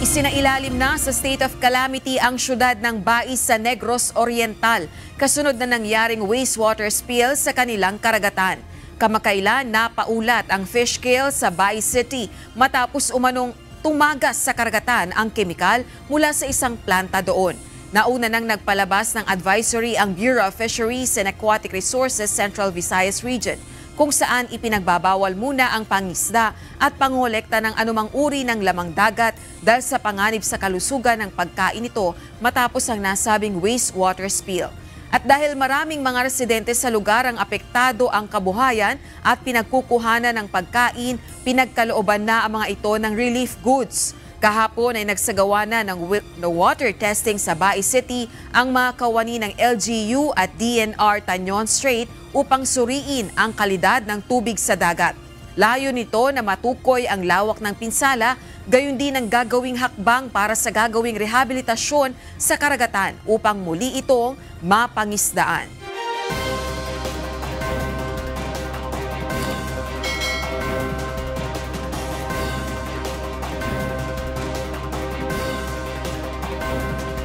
Isinailalim na sa state of calamity ang syudad ng Bais sa Negros Oriental, kasunod na nangyaring wastewater spill sa kanilang karagatan. Kamakailan napaulat ang fish kill sa Bais City matapos umanong tumagas sa karagatan ang kemikal mula sa isang planta doon. Nauna nang nagpalabas ng advisory ang Bureau of Fisheries and Aquatic Resources Central Visayas Region, kung saan ipinagbabawal muna ang pangisda at pangolekta ng anumang uri ng lamang dagat dahil sa panganib sa kalusugan ng pagkain nito matapos ang nasabing wastewater spill. At dahil maraming mga residente sa lugar ang apektado ang kabuhayan at pinagkukuhanan ng pagkain, pinagkalooban na ang mga ito ng relief goods. Kahapon ay nagsagawa na ng water testing sa Bais City ang mga kawani ng LGU at DNR Tanyon Strait upang suriin ang kalidad ng tubig sa dagat. Layo nito na matukoy ang lawak ng pinsala, gayon din ang gagawing hakbang para sa gagawing rehabilitasyon sa karagatan upang muli itong mapangisdaan.